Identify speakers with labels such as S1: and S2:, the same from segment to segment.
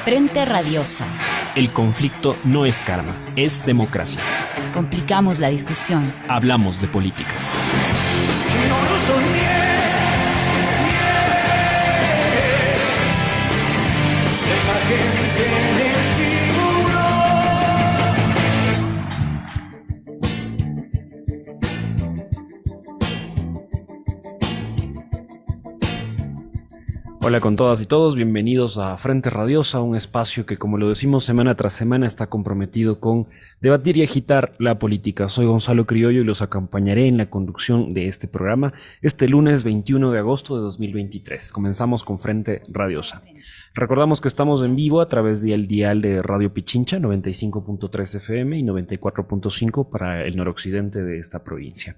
S1: Frente Radiosa.
S2: El conflicto no es karma, es democracia.
S1: Complicamos la discusión.
S2: Hablamos de política.
S3: No lo soñé. La gente me figuró.
S2: Hola con todas y todos, bienvenidos a Frente Radiosa, un espacio que, como lo decimos semana tras semana, está comprometido con debatir y agitar la política. Soy Gonzalo Criollo y los acompañaré en la conducción de este programa este lunes 21 de agosto de 2023. Comenzamos con Frente Radiosa. Recordamos que estamos en vivo a través del dial de Radio Pichincha, 95.3 FM y 94.5 para el noroccidente de esta provincia.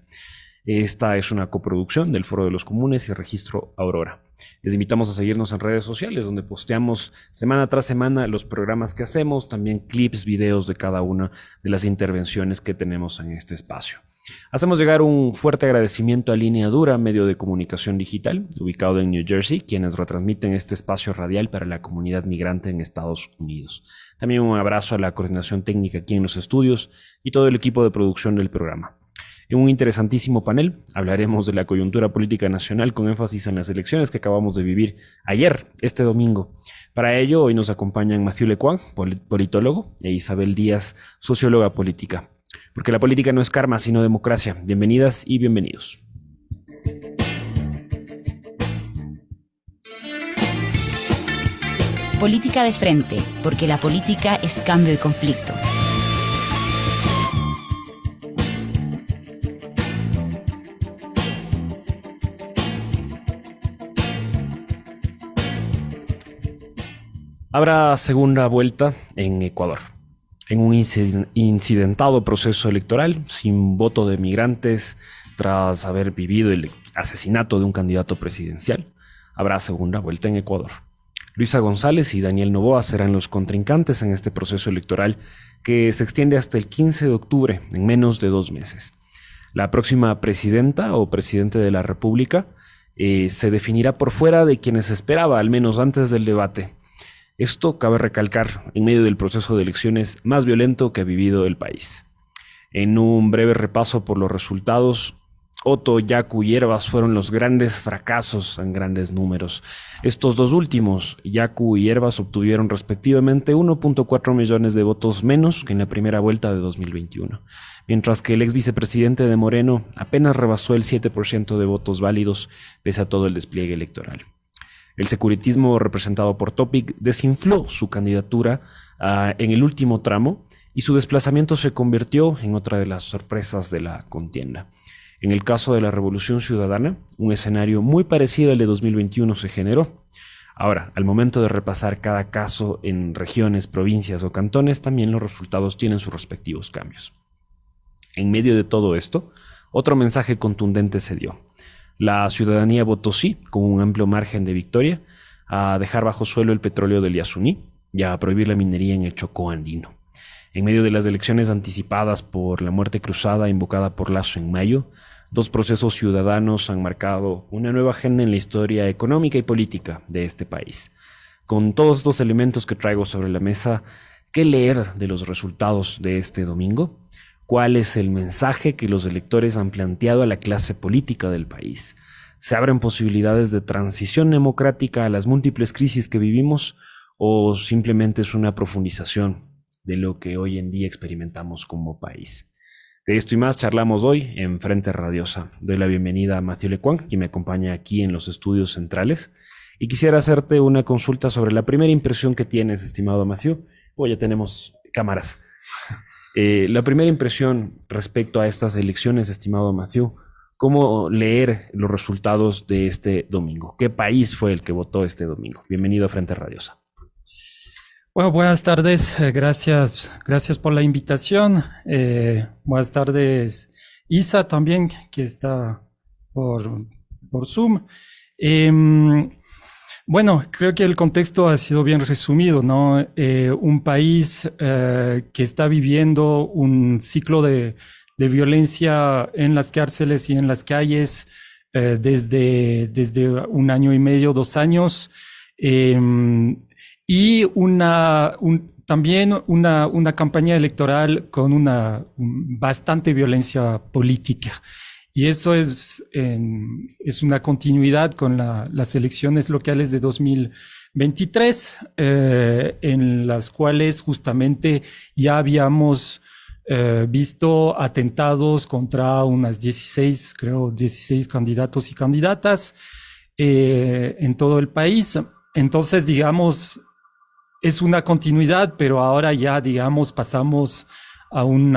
S2: Esta es una coproducción del Foro de los Comunes y Registro Aurora. Les invitamos a seguirnos en redes sociales, donde posteamos semana tras semana los programas que hacemos, también clips, videos de cada una de las intervenciones que tenemos en este espacio. Hacemos llegar un fuerte agradecimiento a Línea Dura, medio de comunicación digital, ubicado en New Jersey, quienes retransmiten este espacio radial para la comunidad migrante en Estados Unidos. También un abrazo a la coordinación técnica aquí en los estudios y todo el equipo de producción del programa. En un interesantísimo panel hablaremos de la coyuntura política nacional con énfasis en las elecciones que acabamos de vivir ayer, este domingo. Para ello, hoy nos acompañan Mathieu Lecoing, politólogo, e Isabel Díaz, socióloga política. Porque la política no es karma, sino democracia. Bienvenidas y bienvenidos.
S1: Política de frente, porque la política es cambio y conflicto.
S2: Habrá segunda vuelta en Ecuador, en un incidentado proceso electoral sin voto de migrantes tras haber vivido el asesinato de un candidato presidencial. Habrá segunda vuelta en Ecuador. Luisa González y Daniel Noboa serán los contrincantes en este proceso electoral que se extiende hasta el 15 de octubre, en menos de 2 meses. La próxima presidenta o presidente de la República se definirá por fuera de quienes esperaba, al menos antes del debate. Esto cabe recalcar en medio del proceso de elecciones más violento que ha vivido el país. En un breve repaso por los resultados, Otto, Yacu y Herbas fueron los grandes fracasos en grandes números. Estos dos últimos, Yacu y Herbas, obtuvieron respectivamente 1.4 millones de votos menos que en la primera vuelta de 2021, mientras que el ex vicepresidente de Moreno apenas rebasó el 7% de votos válidos pese a todo el despliegue electoral. El securitismo representado por Topic desinfló su candidatura en el último tramo y su desplazamiento se convirtió en otra de las sorpresas de la contienda. En el caso de la Revolución Ciudadana, un escenario muy parecido al de 2021 se generó. Ahora, al momento de repasar cada caso en regiones, provincias o cantones, también los resultados tienen sus respectivos cambios. En medio de todo esto, otro mensaje contundente se dio. La ciudadanía votó sí, con un amplio margen de victoria, a dejar bajo suelo el petróleo del Yasuní y a prohibir la minería en el Chocó andino. En medio de las elecciones anticipadas por la muerte cruzada invocada por Lasso en mayo, 2 procesos ciudadanos han marcado una nueva agenda en la historia económica y política de este país. Con todos estos elementos que traigo sobre la mesa, ¿qué leer de los resultados de este domingo? ¿Cuál es el mensaje que los electores han planteado a la clase política del país? ¿Se abren posibilidades de transición democrática a las múltiples crisis que vivimos o simplemente es una profundización de lo que hoy en día experimentamos como país? De esto y más charlamos hoy en Frente Radiosa. Doy la bienvenida a Mathieu Lecoing, quien me acompaña aquí en los estudios centrales. Y quisiera hacerte una consulta sobre la primera impresión que tienes, estimado Mathieu. Ya tenemos cámaras. La primera impresión respecto a estas elecciones, estimado Mathieu, ¿cómo leer los resultados de este domingo? ¿Qué país fue el que votó este domingo? Bienvenido a Frente Radiosa.
S4: Bueno, buenas tardes, gracias por la invitación. Buenas tardes, Isa también, que está por Zoom. Bueno, creo que el contexto ha sido bien resumido, ¿no? Un país que está viviendo un ciclo de violencia en las cárceles y en las calles desde un año y medio, 2 años, y también una campaña electoral con bastante violencia política. Y eso es una continuidad con las elecciones locales de 2023, en las cuales justamente ya habíamos visto atentados contra unas 16 candidatos y candidatas en todo el país. Entonces, digamos, es una continuidad, pero ahora ya, digamos, pasamos a un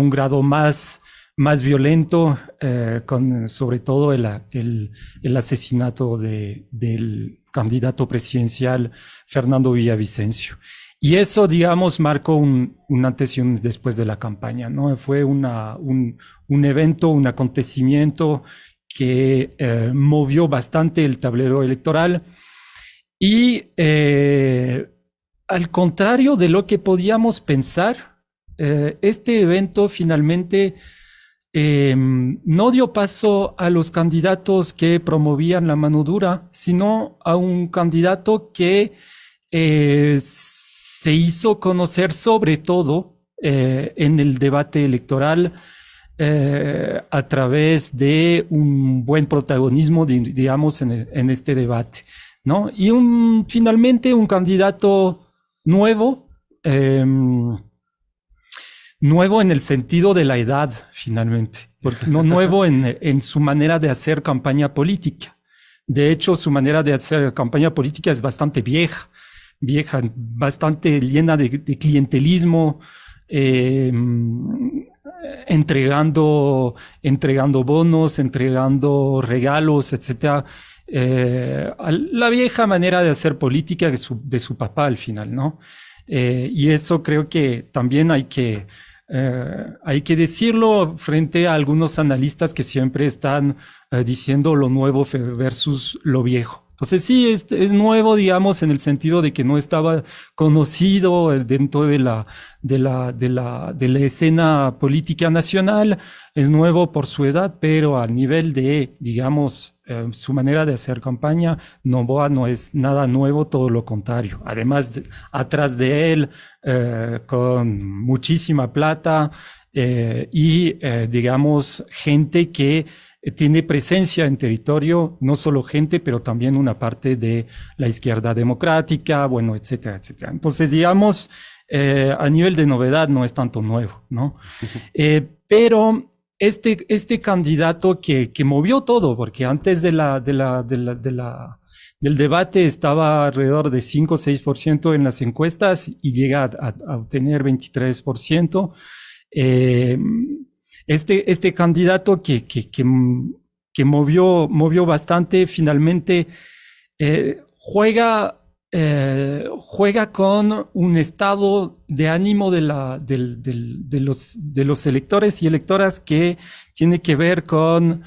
S4: grado más violento, con sobre todo el asesinato del candidato presidencial Fernando Villavicencio. Y eso, digamos, marcó un antes y un después de la campaña, ¿no? Fue un evento, un acontecimiento que movió bastante el tablero electoral. Y al contrario de lo que podíamos pensar, este evento finalmente no dio paso a los candidatos que promovían la mano dura, sino a un candidato que se hizo conocer sobre todo en el debate electoral a través de un buen protagonismo, digamos, en este debate, ¿no? Y finalmente un candidato nuevo, nuevo en el sentido de la edad, finalmente, porque no nuevo en su manera de hacer campaña política. De hecho, su manera de hacer campaña política es bastante vieja, bastante llena de clientelismo, entregando bonos, entregando regalos, etcétera. La vieja manera de hacer política de su papá al final, ¿no? Y eso creo que también hay que decirlo frente a algunos analistas que siempre están diciendo lo nuevo versus lo viejo. Entonces sí, es nuevo, digamos, en el sentido de que no estaba conocido dentro de la escena política nacional. Es nuevo por su edad, pero a nivel de, digamos, su manera de hacer campaña, Noboa no es nada nuevo, todo lo contrario. Además, atrás de él, con muchísima plata y, digamos, gente que tiene presencia en territorio, no solo gente, pero también una parte de la izquierda democrática, bueno, etcétera, etcétera. Entonces, digamos, a nivel de novedad no es tanto nuevo, ¿no? Pero este candidato que movió todo, porque antes del debate estaba alrededor de 5 o 6% en las encuestas y llega a obtener 23%. Este candidato que movió bastante, finalmente juega con un estado de ánimo de los electores y electoras que tiene que ver con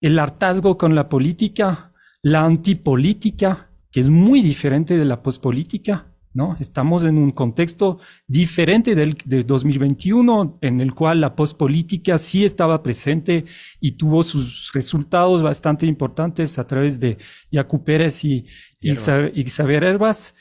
S4: el hartazgo con la política, la antipolítica, que es muy diferente de la pospolítica, ¿no? Estamos en un contexto diferente de 2021, en el cual la pospolítica sí estaba presente y tuvo sus resultados bastante importantes a través de Yacu Pérez y Xavier Herbas.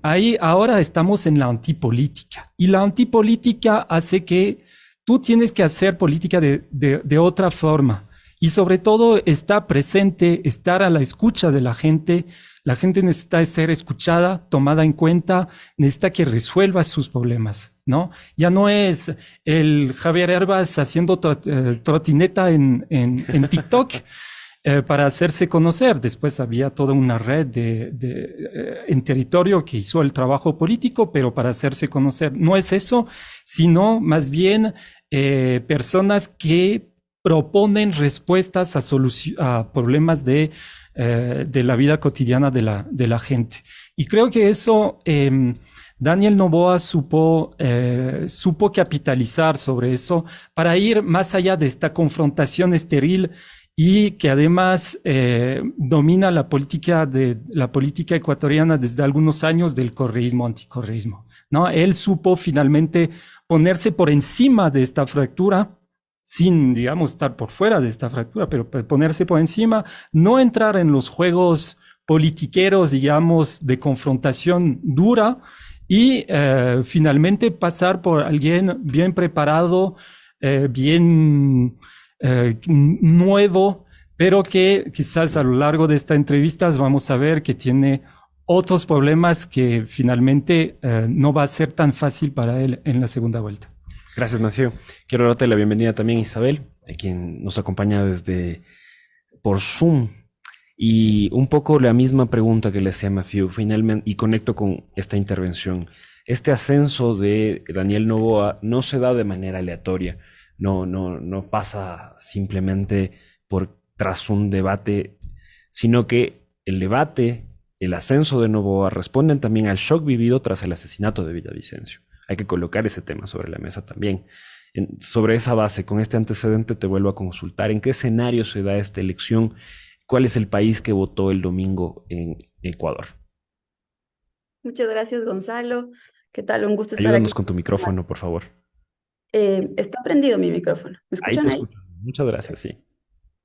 S4: Ahí ahora estamos en la antipolítica, y la antipolítica hace que tú tienes que hacer política de otra forma, y sobre todo está presente, estar a la escucha de la gente. La gente necesita ser escuchada, tomada en cuenta, necesita que resuelva sus problemas, ¿no? Ya no es el Javier Herbas haciendo trotineta en TikTok para hacerse conocer. Después había toda una red en territorio que hizo el trabajo político, pero para hacerse conocer. No es eso, sino más bien personas que proponen respuestas a problemas de la vida cotidiana de la gente. Y creo que eso Daniel Noboa supo capitalizar sobre eso para ir más allá de esta confrontación estéril, y que además domina la política ecuatoriana desde algunos años, del correísmo, anticorreísmo, ¿no? Él supo finalmente ponerse por encima de esta fractura sin, digamos, estar por fuera de esta fractura, pero ponerse por encima, no entrar en los juegos politiqueros, digamos, de confrontación dura y finalmente pasar por alguien bien preparado, bien nuevo, pero que quizás a lo largo de esta entrevista vamos a ver que tiene otros problemas que finalmente no va a ser tan fácil para él en la segunda vuelta.
S2: Gracias, Matthew. Quiero darte la bienvenida también a Isabel, quien nos acompaña desde por Zoom. Y un poco la misma pregunta que le hacía Matthew, finalmente, y conecto con esta intervención. Este ascenso de Daniel Noboa no se da de manera aleatoria, no pasa simplemente tras un debate, sino que el debate, el ascenso de Noboa responden también al shock vivido tras el asesinato de Villavicencio. Hay que colocar ese tema sobre la mesa también. Sobre esa base, con este antecedente, te vuelvo a consultar en qué escenario se da esta elección. ¿Cuál es el país que votó el domingo en Ecuador?
S5: Muchas gracias, Gonzalo. ¿Qué tal? Un gusto estar
S2: Ayúdanos
S5: aquí.
S2: con tu micrófono, por favor.
S5: Está prendido mi micrófono. ¿Me
S2: Ahí
S5: escuchan
S2: te
S5: ahí?
S2: escucho. Muchas gracias, sí.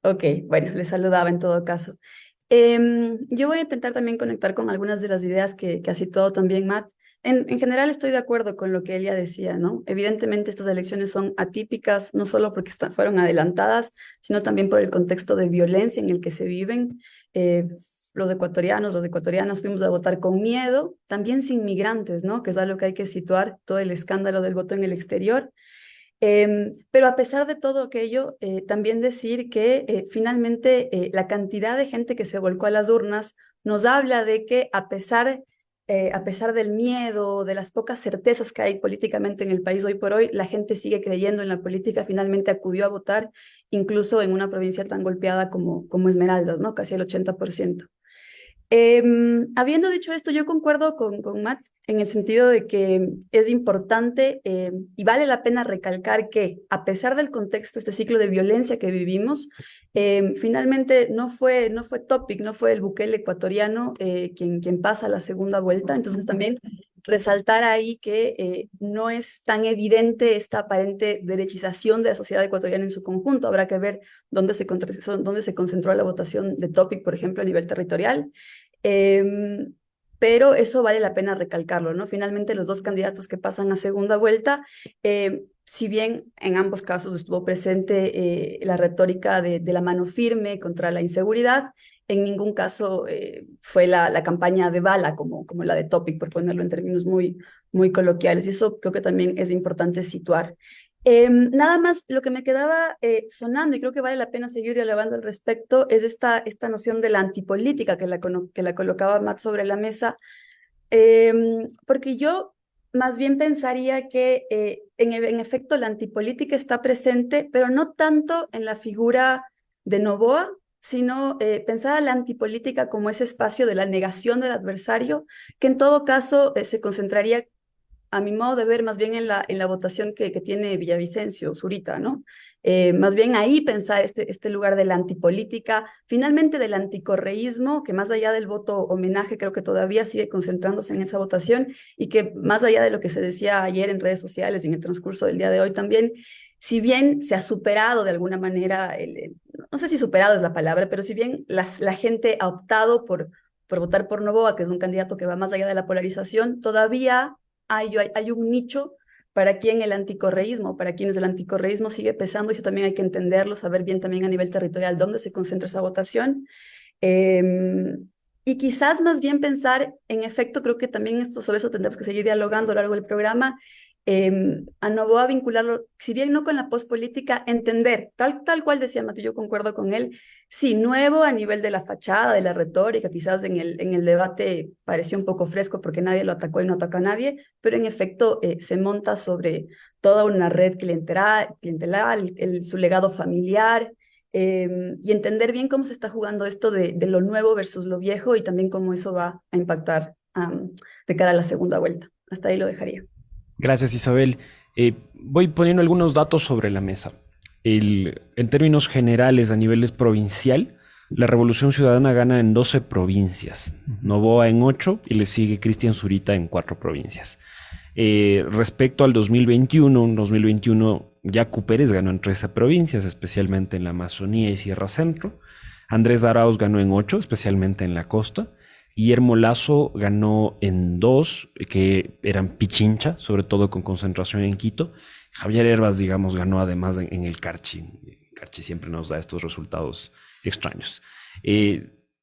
S5: Ok, bueno, les saludaba en todo caso. Yo voy a intentar también conectar con algunas de las ideas que ha situado también Matt. En general estoy de acuerdo con lo que ella decía, ¿no? Evidentemente estas elecciones son atípicas, no solo porque fueron adelantadas, sino también por el contexto de violencia en el que se viven. Los ecuatorianos, las ecuatorianas fuimos a votar con miedo, también sin migrantes, ¿no? Que es algo que hay que situar, todo el escándalo del voto en el exterior. Pero a pesar de todo aquello, también decir que finalmente la cantidad de gente que se volcó a las urnas nos habla de que a pesar del miedo, de las pocas certezas que hay políticamente en el país hoy por hoy, la gente sigue creyendo en la política, finalmente acudió a votar, incluso en una provincia tan golpeada como Esmeraldas, ¿no? Casi el 80%. Habiendo dicho esto, yo concuerdo con Matt en el sentido de que es importante y vale la pena recalcar que a pesar del contexto, este ciclo de violencia que vivimos, finalmente no fue Topic, no fue el Bukele ecuatoriano quien pasa a la segunda vuelta. Entonces también resaltar ahí que no es tan evidente esta aparente derechización de la sociedad ecuatoriana en su conjunto. Habrá que ver dónde se concentró la votación de Topic, por ejemplo, a nivel territorial. Pero eso vale la pena recalcarlo, ¿no? Finalmente, los dos candidatos que pasan a segunda vuelta, si bien en ambos casos estuvo presente la retórica de la mano firme contra la inseguridad, en ningún caso fue la campaña de bala como la de Topic, por ponerlo en términos muy coloquiales. Y eso creo que también es importante situar. Nada más, lo que me quedaba sonando, y creo que vale la pena seguir dialogando al respecto, es esta noción de la antipolítica que la colocaba Matt sobre la mesa, porque yo más bien pensaría que en efecto la antipolítica está presente, pero no tanto en la figura de Noboa, sino pensar a la antipolítica como ese espacio de la negación del adversario, que en todo caso se concentraría, a mi modo de ver, más bien en la votación que tiene Villavicencio, Zurita, ¿no? Más bien ahí pensar este lugar de la antipolítica, finalmente del anticorreísmo, que más allá del voto homenaje creo que todavía sigue concentrándose en esa votación y que más allá de lo que se decía ayer en redes sociales y en el transcurso del día de hoy también, si bien se ha superado de alguna manera, no sé si superado es la palabra, pero si bien la gente ha optado por votar por Noboa, que es un candidato que va más allá de la polarización, todavía hay un nicho para quien para quienes el anticorreísmo sigue pesando, y eso también hay que entenderlo, saber bien también a nivel territorial dónde se concentra esa votación. Y quizás más bien pensar, en efecto, creo que también sobre eso tendremos que seguir dialogando a lo largo del programa, a Noboa vincularlo, si bien no con la pospolítica, entender, tal cual decía Mateo, yo concuerdo con él, sí, nuevo a nivel de la fachada, de la retórica, quizás en el debate pareció un poco fresco porque nadie lo atacó y no ataca a nadie, pero en efecto se monta sobre toda una red clientelar, su legado familiar, y entender bien cómo se está jugando esto de lo nuevo versus lo viejo y también cómo eso va a impactar de cara a la segunda vuelta. Hasta ahí lo dejaría.
S2: Gracias, Isabel. Voy poniendo algunos datos sobre la mesa. En términos generales, a niveles provincial, la Revolución Ciudadana gana en 12 provincias, Noboa en 8 y le sigue Cristian Zurita en 4 provincias. Respecto al 2021, Yacu Pérez ganó en 13 provincias, especialmente en la Amazonía y Sierra Centro. Andrés Arauz ganó en 8, especialmente en la costa. Guillermo Lasso ganó en 2, que eran Pichincha, sobre todo con concentración en Quito. Javier Herbas, digamos, ganó además en el Carchi. Carchi siempre nos da estos resultados extraños.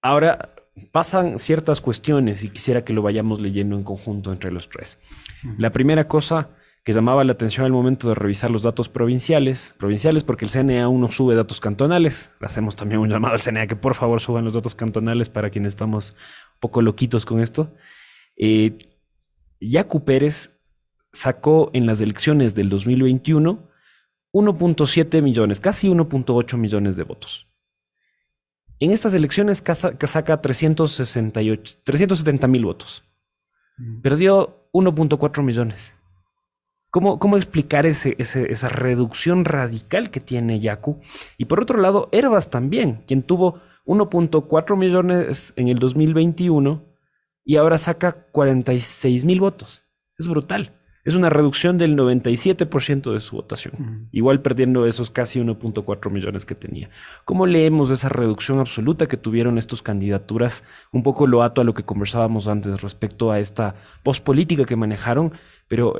S2: Ahora pasan ciertas cuestiones y quisiera que lo vayamos leyendo en conjunto entre los tres. La primera cosa que llamaba la atención al momento de revisar los datos provinciales porque el CNE aún no sube datos cantonales. Hacemos también un llamado al CNE que por favor suban los datos cantonales para quienes estamos un poco loquitos con esto. Yacu Pérez sacó en las elecciones del 2021 1.7 millones, casi 1.8 millones de votos. En estas elecciones saca 370,000 votos. Perdió 1.4 millones. ¿Cómo explicar esa reducción radical que tiene Yacu? Y por otro lado, Herbas también, quien tuvo 1.4 millones en el 2021 y ahora saca 46,000 votos. Es brutal. Es una reducción del 97% de su votación. Igual perdiendo esos casi 1.4 millones que tenía. ¿Cómo leemos esa reducción absoluta que tuvieron estas candidaturas? Un poco lo ato a lo que conversábamos antes respecto a esta pospolítica que manejaron, pero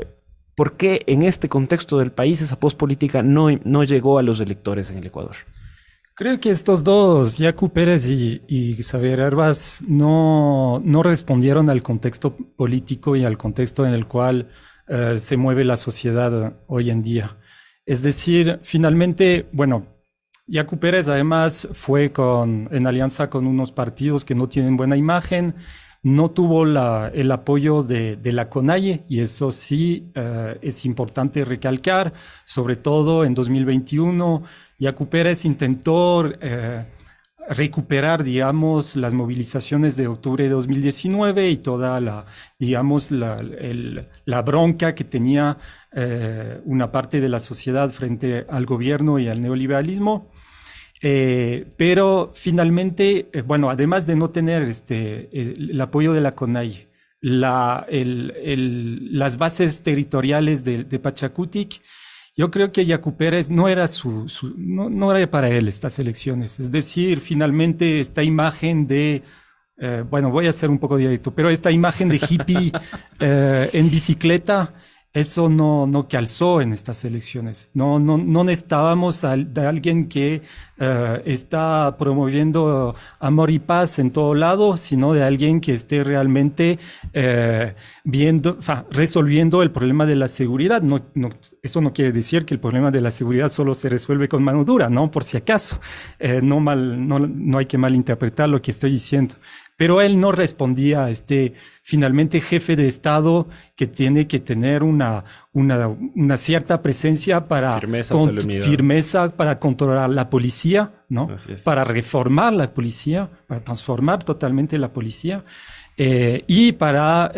S2: ¿por qué en este contexto del país esa pospolítica no llegó a los electores en el Ecuador?
S4: Creo que estos dos, Yacu Pérez y Xavier Herbas, no respondieron al contexto político y al contexto en el cual se mueve la sociedad hoy en día. Es decir, finalmente, bueno, Yacu Pérez además fue en alianza con unos partidos que no tienen buena imagen, no tuvo el apoyo de la CONAIE, y eso sí es importante recalcar, sobre todo en 2021. Yacu Pérez intentó recuperar, digamos, las movilizaciones de octubre de 2019 y toda la bronca que tenía una parte de la sociedad frente al gobierno y al neoliberalismo. Pero finalmente, bueno, además de no tener el apoyo de la CONAIE, las bases territoriales de Pachacutic, yo creo que Yacu Pérez no era no era para él estas elecciones. Es decir, finalmente esta imagen de, bueno, voy a ser un poco directo, pero esta imagen de hippie en bicicleta, eso no calzó en estas elecciones. No necesitábamos de alguien que está promoviendo amor y paz en todo lado, sino de alguien que esté realmente resolviendo el problema de la seguridad. Eso no quiere decir que el problema de la seguridad solo se resuelve con mano dura, ¿no? Por si acaso. No hay que malinterpretar lo que estoy diciendo. Pero él no respondía a finalmente jefe de Estado que tiene que tener una cierta presencia para firmeza para controlar la policía, ¿no? Para reformar la policía, para transformar totalmente la policía y para,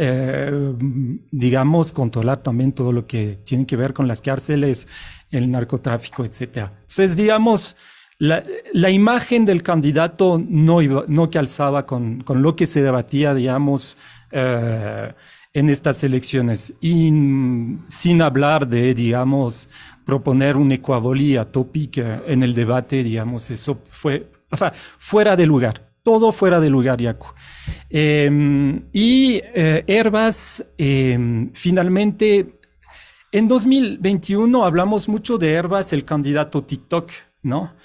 S4: digamos, controlar también todo lo que tiene que ver con las cárceles, el narcotráfico, etcétera. Entonces, digamos, la imagen del candidato no calzaba con lo que se debatía, digamos, en estas elecciones. Y sin hablar de, digamos, proponer un ecuabolí atópico en el debate, digamos, eso fue fuera de lugar. Todo fuera de lugar, Yacu. Herbas, finalmente, en 2021 hablamos mucho de Herbas, el candidato TikTok, ¿no?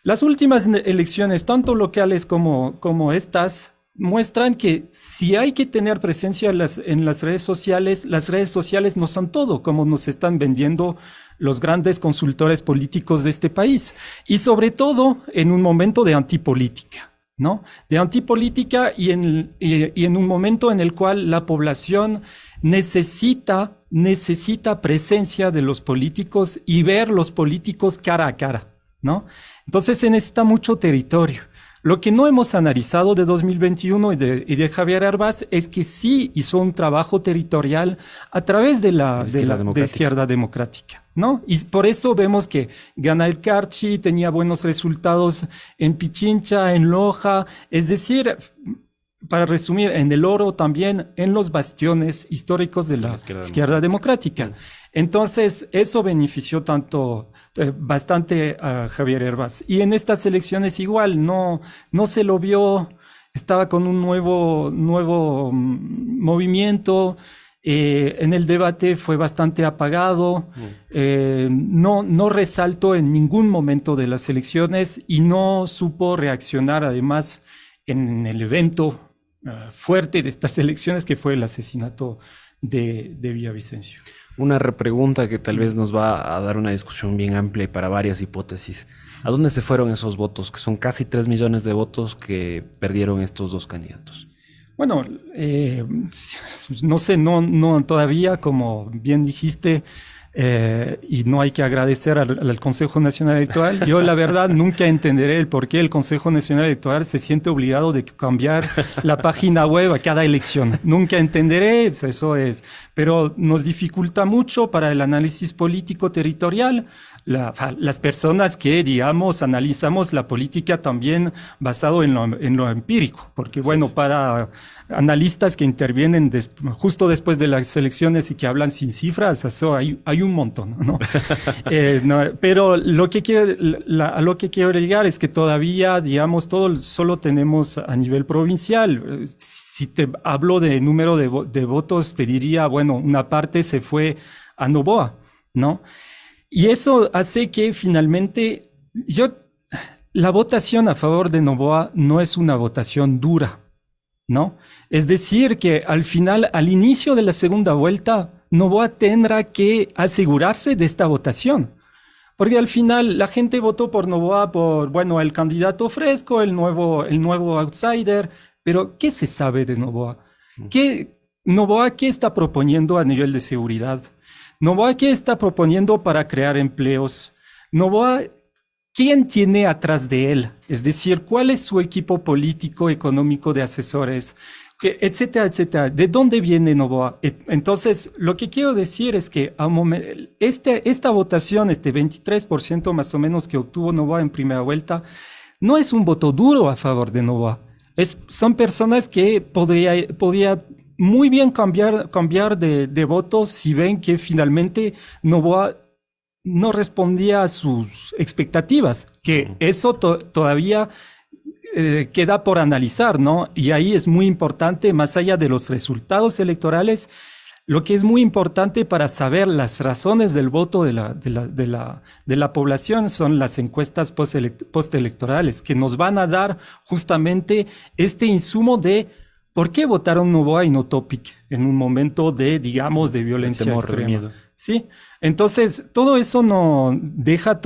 S4: Las últimas elecciones, tanto locales como estas, muestran que si hay que tener presencia en las redes sociales no son todo, como nos están vendiendo los grandes consultores políticos de este país. Y sobre todo en un momento de antipolítica, ¿no? De antipolítica y en un momento en el cual la población necesita presencia de los políticos y ver los políticos cara a cara, ¿no? Entonces se necesita mucho territorio. Lo que no hemos analizado de 2021 y de Javier Herbas es que sí hizo un trabajo territorial a través de la izquierda democrática, ¿no? Y por eso vemos que gana el Carchi, tenía buenos resultados en Pichincha, en Loja. Es decir, para resumir, en el oro también en los bastiones históricos de la izquierda democrática. Entonces, eso benefició bastante a Javier Hervás. Y en estas elecciones igual, no se lo vio, estaba con un nuevo movimiento. En el debate fue bastante apagado, no resaltó en ningún momento de las elecciones y no supo reaccionar además en el evento fuerte de estas elecciones, que fue el asesinato de Villavicencio.
S2: Una repregunta que tal vez nos va a dar una discusión bien amplia y para varias hipótesis. ¿A dónde se fueron esos votos? Que son casi 3 millones de votos que perdieron estos dos candidatos.
S4: Bueno, no sé, no todavía, como bien dijiste, y no hay que agradecer al Consejo Nacional Electoral. Yo, la verdad, nunca entenderé el por qué el Consejo Nacional Electoral se siente obligado de cambiar la página web a cada elección. Nunca entenderé, eso es. Pero nos dificulta mucho para el análisis político territorial. Las personas que, digamos, analizamos la política también basado en lo empírico, porque bueno, para analistas que intervienen justo después de las elecciones y que hablan sin cifras, eso hay un montón, ¿no? Pero a lo que quiero llegar es que todavía, digamos, todo solo tenemos a nivel provincial. Si te hablo de número de votos, te diría, bueno, una parte se fue a Noboa, ¿no? Y eso hace que finalmente la votación a favor de Noboa no es una votación dura, ¿no? Es decir, que al final, al inicio de la segunda vuelta, Noboa tendrá que asegurarse de esta votación. Porque al final la gente votó por Noboa por, bueno, el candidato fresco, el nuevo outsider, pero ¿qué se sabe de Noboa? Noboa, ¿qué está proponiendo a nivel de seguridad? Noboa, ¿qué está proponiendo para crear empleos? Noboa, ¿quién tiene atrás de él? Es decir, ¿cuál es su equipo político, económico, de asesores? Etcétera, etcétera. ¿De dónde viene Noboa? Entonces, lo que quiero decir es que esta votación, este 23% más o menos que obtuvo Noboa en primera vuelta, no es un voto duro a favor de Noboa. Son personas que podría muy bien cambiar de voto si ven que finalmente Noboa no respondía a sus expectativas, que eso todavía queda por analizar, ¿no? Y ahí es muy importante, más allá de los resultados electorales, lo que es muy importante para saber las razones del voto de la población son las encuestas postelectorales, que nos van a dar justamente este insumo de ¿por qué votaron Noboa y no Topic en un momento de, digamos, de violencia extrema? Sí. Entonces, todo eso no deja,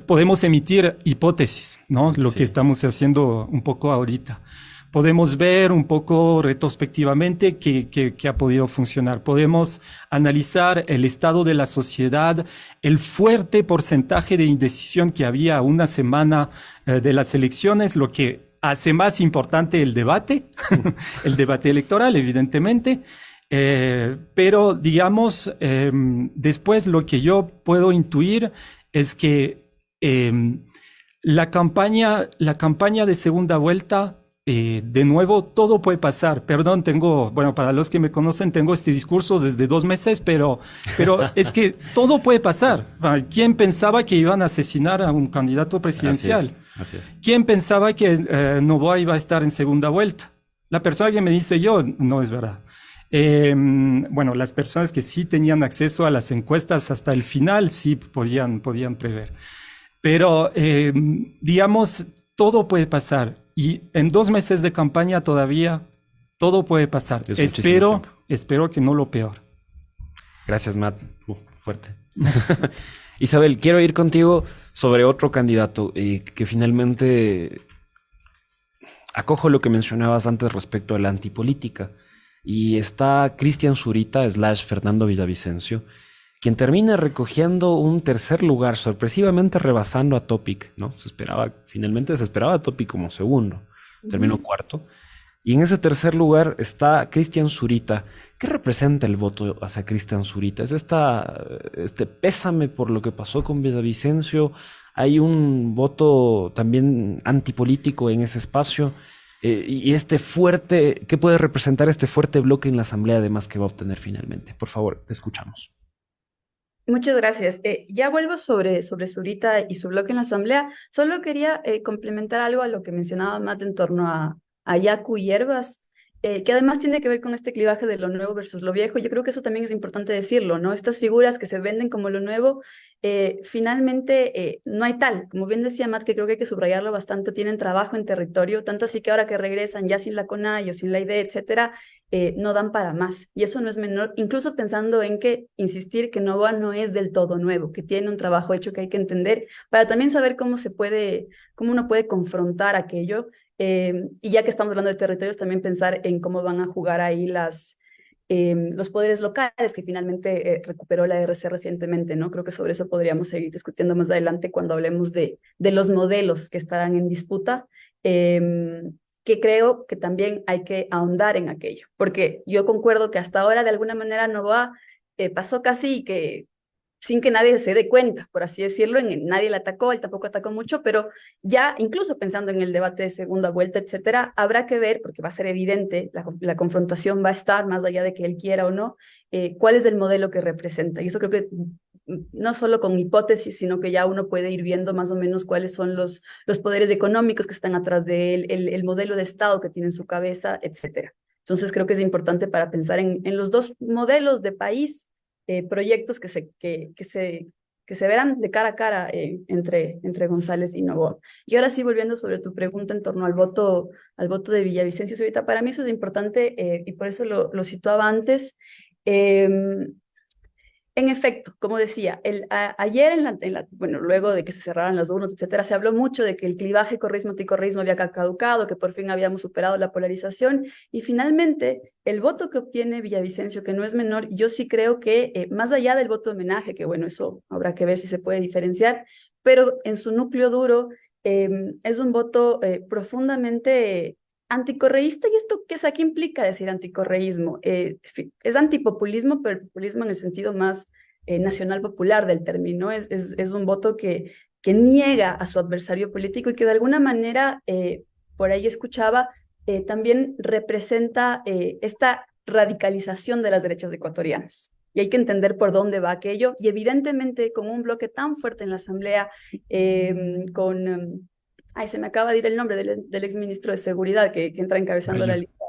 S4: podemos emitir hipótesis, ¿no? Lo que estamos haciendo un poco ahorita. Podemos ver un poco retrospectivamente qué ha podido funcionar. Podemos analizar el estado de la sociedad, el fuerte porcentaje de indecisión que había a una semana de las elecciones, lo que hace más importante el debate, el debate electoral, evidentemente. Pero, digamos, después lo que yo puedo intuir es que la campaña de segunda vuelta, de nuevo, todo puede pasar. Perdón, bueno, para los que me conocen, tengo este discurso desde 2 meses, pero es que todo puede pasar. ¿Quién pensaba que iban a asesinar a un candidato presidencial?
S2: Así es.
S4: ¿Quién pensaba que Noboa iba a estar en segunda vuelta? La persona que me dice yo, no es verdad. Bueno, las personas que sí tenían acceso a las encuestas hasta el final sí podían prever. Pero, digamos, todo puede pasar. Y en 2 meses de campaña todavía todo puede pasar. Espero que no lo peor.
S2: Gracias, Matt. Fuerte. Isabel, quiero ir contigo sobre otro candidato que finalmente acojo lo que mencionabas antes respecto a la antipolítica. Y está Cristian Zurita / Fernando Villavicencio, quien termina recogiendo un tercer lugar, sorpresivamente rebasando a Topic, ¿no? Finalmente se esperaba a Topic como segundo, terminó cuarto. Y en ese tercer lugar está Cristian Zurita. ¿Qué representa el voto hacia Cristian Zurita? ¿Es este pésame por lo que pasó con Villavicencio? ¿Hay un voto también antipolítico en ese espacio? y este fuerte, ¿qué puede representar este fuerte bloque en la Asamblea además que va a obtener finalmente? Por favor, te escuchamos.
S5: Muchas gracias. Ya vuelvo sobre Zurita y su bloque en la Asamblea. Solo quería complementar algo a lo que mencionaba Matt en torno a Yacu y Herbas, que además tiene que ver con este clivaje de lo nuevo versus lo viejo. Yo creo que eso también es importante decirlo, ¿no? Estas figuras que se venden como lo nuevo, finalmente no hay tal. Como bien decía Matt, que creo que hay que subrayarlo bastante, tienen trabajo en territorio, tanto así que ahora que regresan ya sin la CONAI o sin la ID, etcétera, no dan para más. Y eso no es menor, incluso pensando en que insistir que Novoa no es del todo nuevo, que tiene un trabajo hecho que hay que entender para también saber cómo uno puede confrontar aquello. Y ya que estamos hablando de territorios, también pensar en cómo van a jugar ahí los poderes locales que finalmente recuperó la RC recientemente, ¿no? Creo que sobre eso podríamos seguir discutiendo más adelante cuando hablemos de los modelos que estarán en disputa. Que creo que también hay que ahondar en aquello, porque yo concuerdo que hasta ahora de alguna manera Novoa pasó casi que sin que nadie se dé cuenta, por así decirlo, nadie la atacó, él tampoco atacó mucho, pero ya incluso pensando en el debate de segunda vuelta, etcétera, habrá que ver, porque va a ser evidente, la confrontación va a estar, más allá de que él quiera o no, cuál es el modelo que representa, y eso creo que no solo con hipótesis, sino que ya uno puede ir viendo más o menos cuáles son los poderes económicos que están atrás de él, el modelo de Estado que tiene en su cabeza, etcétera. Entonces creo que es importante para pensar en los dos modelos de país, proyectos que se verán de cara a cara entre González y Novoa. Y ahora sí, volviendo sobre tu pregunta en torno al voto de Villavicencio Zurita, para mí eso es importante y por eso lo situaba antes. En efecto, como decía, ayer, bueno, luego de que se cerraran las urnas, etcétera, se habló mucho de que el clivaje correísmo-anticorreísmo había caducado, que por fin habíamos superado la polarización, y finalmente el voto que obtiene Villavicencio, que no es menor, yo sí creo que más allá del voto de homenaje, que bueno, eso habrá que ver si se puede diferenciar, pero en su núcleo duro es un voto profundamente anticorreísta. ¿Y esto qué implica decir anticorreísmo? Es antipopulismo, pero el populismo en el sentido más nacional popular del término. Es un voto que niega a su adversario político y que de alguna manera, por ahí escuchaba, también representa esta radicalización de las derechas ecuatorianas. Y hay que entender por dónde va aquello. Y evidentemente, con un bloque tan fuerte en la Asamblea, con... Ay, se me acaba de ir el nombre del exministro de Seguridad que entra encabezando la lista.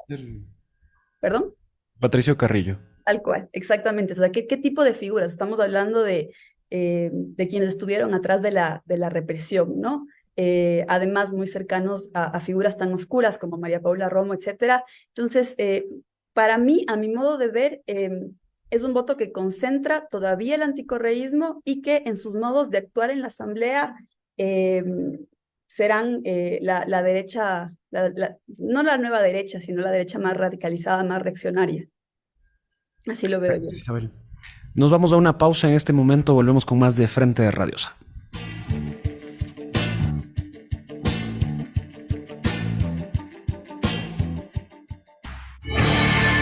S5: ¿Perdón?
S2: Patricio Carrillo.
S5: Tal cual, exactamente. O sea, ¿qué tipo de figuras? Estamos hablando de quienes estuvieron atrás de la represión, ¿no? Además, muy cercanos a figuras tan oscuras como María Paula Romo, etcétera. Entonces, para mí, a mi modo de ver, es un voto que concentra todavía el anticorreísmo y que en sus modos de actuar en la Asamblea serán la derecha, no la nueva derecha, sino la derecha más radicalizada, más reaccionaria. Así lo veo yo.
S2: Gracias, Isabel. Nos vamos a una pausa en este momento, volvemos con más de Frente de Radiosa.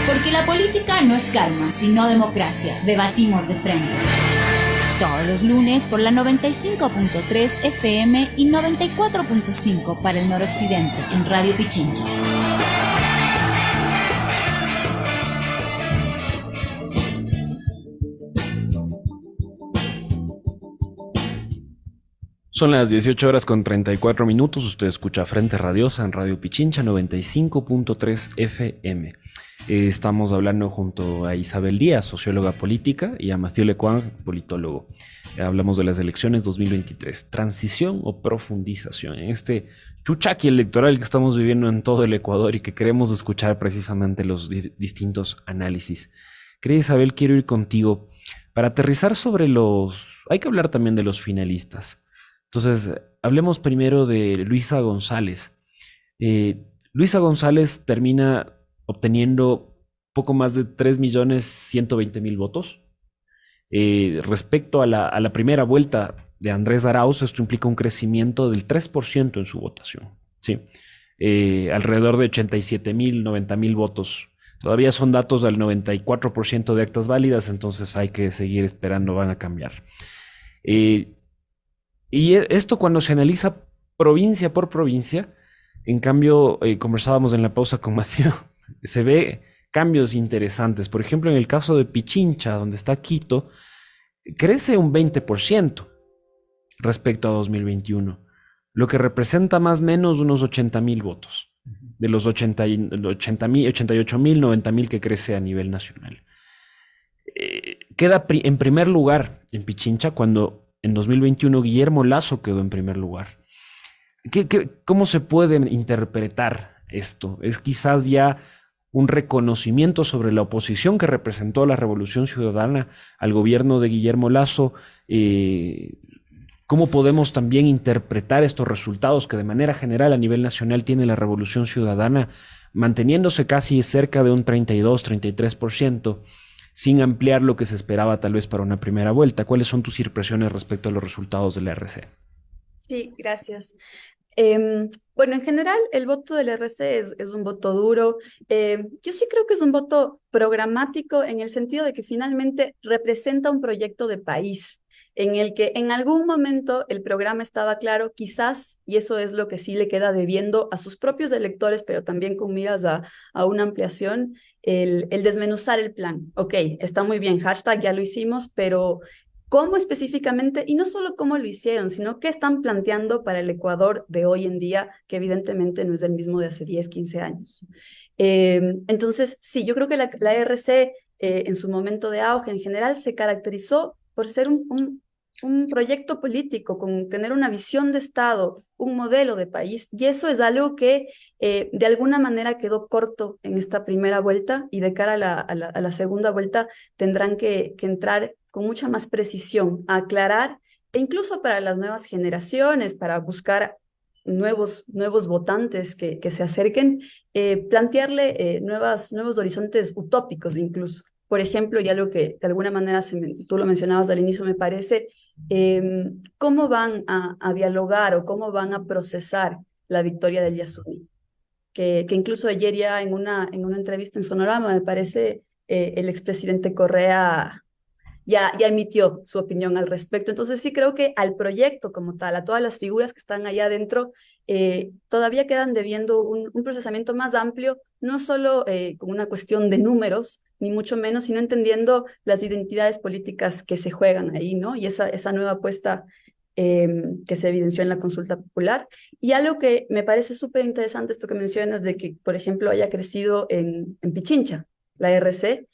S1: Porque la política no es calma, sino democracia. Debatimos de frente. Todos los lunes por la 95.3 FM y 94.5 para el noroccidente en Radio Pichincha.
S2: Son las 18 horas con 34 minutos. Usted escucha Frente Radiosa en Radio Pichincha 95.3 FM. Estamos hablando junto a Isabel Díaz, socióloga política, y a Mathieu Lecoing, politólogo. Hablamos de las elecciones 2023. ¿Transición o profundización? En este chuchaqui electoral que estamos viviendo en todo el Ecuador y que queremos escuchar precisamente los distintos análisis. Querida Isabel, quiero ir contigo para aterrizar sobre Hay que hablar también de los finalistas. Entonces, hablemos primero de Luisa González. Luisa González termina obteniendo poco más de 3.120.000 votos. Respecto a la primera vuelta de Andrés Arauz, esto implica un crecimiento del 3% en su votación. ¿Sí? Alrededor de 87.000, 90.000 votos. Todavía son datos del 94% de actas válidas, entonces hay que seguir esperando, van a cambiar. Y esto, cuando se analiza provincia por provincia, En cambio, conversábamos en la pausa con Mateo, se ve cambios interesantes. Por ejemplo, en el caso de Pichincha, donde está Quito, crece un 20% respecto a 2021, lo que representa más o menos unos 80.000 votos, de los 88.000, 90.000 que crece a nivel nacional. Queda en primer lugar en Pichincha cuando en 2021 Guillermo Lasso quedó en primer lugar. ¿Cómo se puede interpretar esto? ¿Es quizás ya un reconocimiento sobre la oposición que representó la Revolución Ciudadana al gobierno de Guillermo Lasso? ¿Cómo podemos también interpretar estos resultados que de manera general a nivel nacional tiene la Revolución Ciudadana, manteniéndose casi cerca de un 32-33%, sin ampliar lo que se esperaba tal vez para una primera vuelta? ¿Cuáles son tus impresiones respecto a los resultados de la RC?
S5: Sí, gracias. Bueno, en general el voto del RC es un voto duro. Yo sí creo que es un voto programático en el sentido de que finalmente representa un proyecto de país en el que en algún momento el programa estaba claro, quizás, y eso es lo que sí le queda debiendo a sus propios electores, pero también con miras a una ampliación, el desmenuzar el plan. Ok, está muy bien, hashtag ya lo hicimos, pero ¿cómo específicamente? Y no solo cómo lo hicieron, sino qué están planteando para el Ecuador de hoy en día, que evidentemente no es el mismo de hace 10, 15 años. Entonces, sí, yo creo que la RC en su momento de auge en general se caracterizó por ser un proyecto político, con tener una visión de Estado, un modelo de país, y eso es algo que de alguna manera quedó corto en esta primera vuelta, y de cara a la segunda vuelta tendrán que entrar con mucha más precisión a aclarar, e incluso para las nuevas generaciones, para buscar nuevos votantes que se acerquen, plantearle nuevos horizontes utópicos incluso. Por ejemplo, y algo que de alguna manera tú lo mencionabas al inicio, me parece, cómo van a dialogar o cómo van a procesar la victoria del Yasuni. Que incluso ayer ya en una entrevista en Sonorama, me parece, el expresidente Correa ya emitió su opinión al respecto. Entonces sí creo que al proyecto como tal, a todas las figuras que están allá adentro, todavía quedan debiendo un procesamiento más amplio, no solo como una cuestión de números, ni mucho menos, sino entendiendo las identidades políticas que se juegan ahí, ¿no? Y esa nueva apuesta que se evidenció en la consulta popular. Y algo que me parece súper interesante, esto que mencionas de que, por ejemplo, haya crecido en Pichincha, la RC,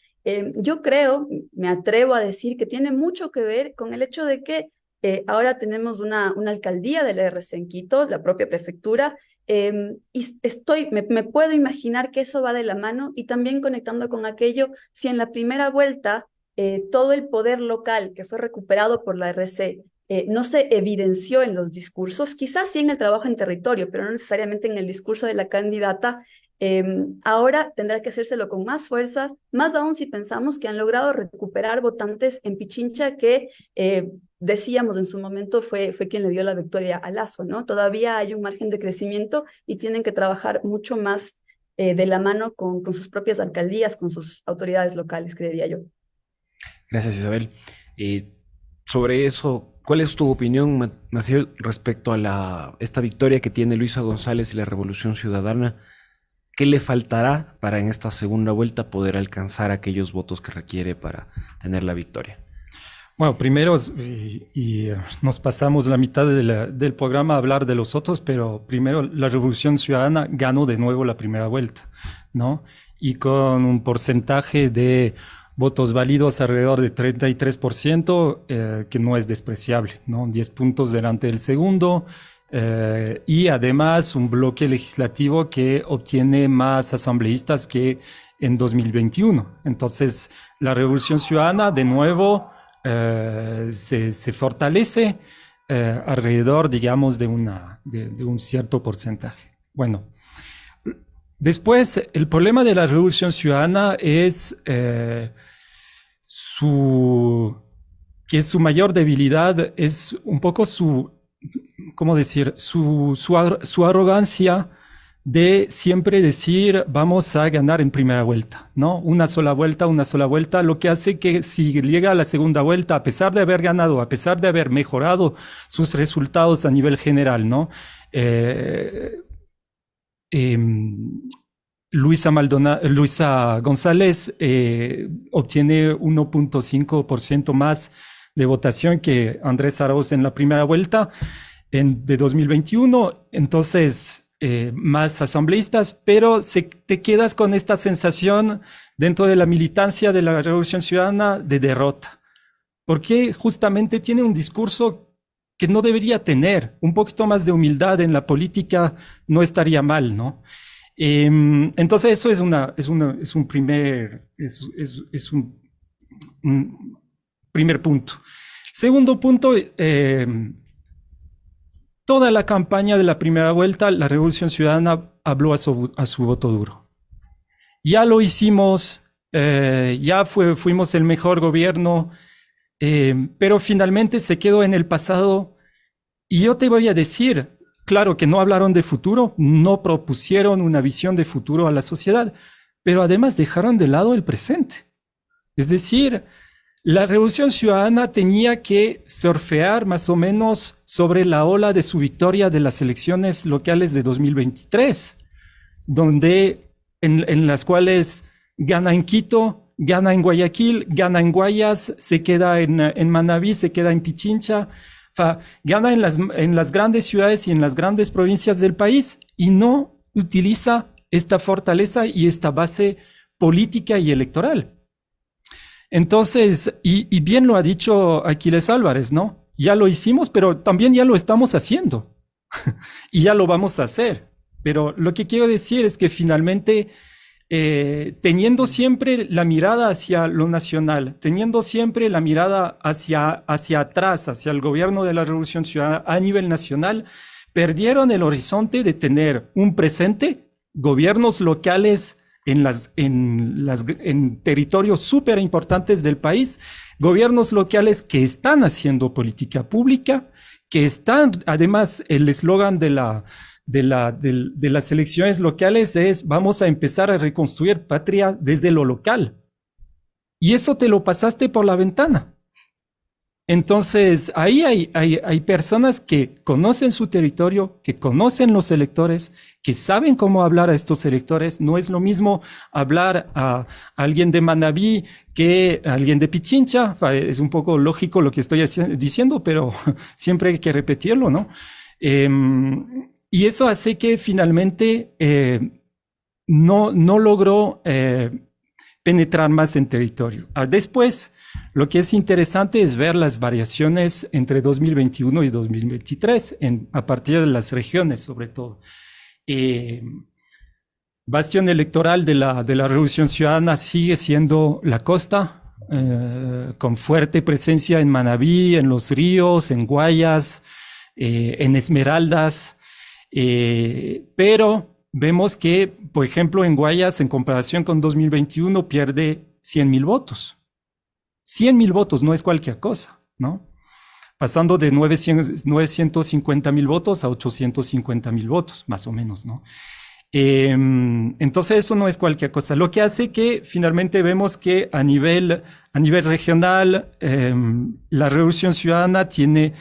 S5: yo creo, me atrevo a decir que tiene mucho que ver con el hecho de que ahora tenemos una alcaldía de la RC en Quito, la propia prefectura, y me puedo imaginar que eso va de la mano, y también conectando con aquello, si en la primera vuelta todo el poder local que fue recuperado por la RC no se evidenció en los discursos, quizás sí en el trabajo en territorio, pero no necesariamente en el discurso de la candidata. Ahora tendrá que hacérselo con más fuerza, más aún si pensamos que han logrado recuperar votantes en Pichincha que decíamos en su momento fue quien le dio la victoria a Lasso, ¿no? Todavía hay un margen de crecimiento y tienen que trabajar mucho más de la mano con sus propias alcaldías, con sus autoridades locales, creería yo.
S2: Gracias, Isabel. Sobre eso, ¿cuál es tu opinión, Maciel, respecto a esta victoria que tiene Luisa González y la Revolución Ciudadana? ¿Qué le faltará para en esta segunda vuelta poder alcanzar aquellos votos que requiere para tener la victoria?
S4: Bueno, primero, nos pasamos la mitad del programa a hablar de los otros, pero primero la Revolución Ciudadana ganó de nuevo la primera vuelta, ¿no? Y con un porcentaje de votos válidos alrededor de 33%, que no es despreciable, ¿no? 10 puntos delante del segundo, y además un bloque legislativo que obtiene más asambleístas que en 2021. Entonces, la Revolución Ciudadana, de nuevo, se fortalece alrededor, digamos, de un cierto porcentaje. Bueno, después, el problema de la Revolución Ciudadana es que su mayor debilidad es un poco ¿cómo decir? Su arrogancia de siempre decir vamos a ganar en primera vuelta, ¿no? Una sola vuelta, lo que hace que si llega a la segunda vuelta, a pesar de haber ganado, a pesar de haber mejorado sus resultados a nivel general, ¿no? Luisa González obtiene 1.5% más de votación que Andrés Arauz en la primera vuelta de 2021. Entonces, más asambleístas, pero te quedas con esta sensación dentro de la militancia de la Revolución Ciudadana de derrota, porque justamente tiene un discurso que no debería tener. Un poquito más de humildad en la política no estaría mal, ¿no? Entonces eso es un primer punto. Segundo punto, toda la campaña de la primera vuelta, la Revolución Ciudadana habló a su voto duro. Ya lo hicimos, fuimos el mejor gobierno, pero finalmente se quedó en el pasado. Y yo te voy a decir, claro que no hablaron de futuro, no propusieron una visión de futuro a la sociedad, pero además dejaron de lado el presente. Es decir, la Revolución Ciudadana tenía que surfear más o menos sobre la ola de su victoria de las elecciones locales de 2023, en las cuales gana en Quito, gana en Guayaquil, gana en Guayas, se queda en Manabí, se queda en Pichincha, gana en las grandes ciudades y en las grandes provincias del país y no utiliza esta fortaleza y esta base política y electoral. Entonces, y bien lo ha dicho Aquiles Álvarez, ¿no? Ya lo hicimos, pero también ya lo estamos haciendo y ya lo vamos a hacer. Pero lo que quiero decir es que finalmente, teniendo siempre la mirada hacia lo nacional, teniendo siempre la mirada hacia atrás, hacia el gobierno de la Revolución Ciudadana a nivel nacional, perdieron el horizonte de tener un presente, gobiernos locales en territorios súper importantes del país, gobiernos locales que están haciendo política pública, que están, además, el eslogan de las elecciones locales es: vamos a empezar a reconstruir patria desde lo local. Y eso te lo pasaste por la ventana. Entonces, ahí hay personas que conocen su territorio, que conocen los electores, que saben cómo hablar a estos electores. No es lo mismo hablar a alguien de Manabí que a alguien de Pichincha. Es un poco lógico lo que estoy diciendo, pero siempre hay que repetirlo, ¿no? Y eso hace que finalmente no logró penetrar más en territorio. Después, lo que es interesante es ver las variaciones entre 2021 y 2023, a partir de las regiones, sobre todo. Bastión electoral de la Revolución Ciudadana sigue siendo la costa, con fuerte presencia en Manabí, en Los Ríos, en Guayas, en Esmeraldas, pero vemos que, por ejemplo, en Guayas, en comparación con 2021, pierde 100,000 votos. 100,000 votos no es cualquier cosa, ¿no? Pasando de 950,000 votos a 850,000 votos, más o menos, ¿no? Entonces eso no es cualquier cosa. Lo que hace que finalmente vemos que a nivel regional, la Revolución Ciudadana tenía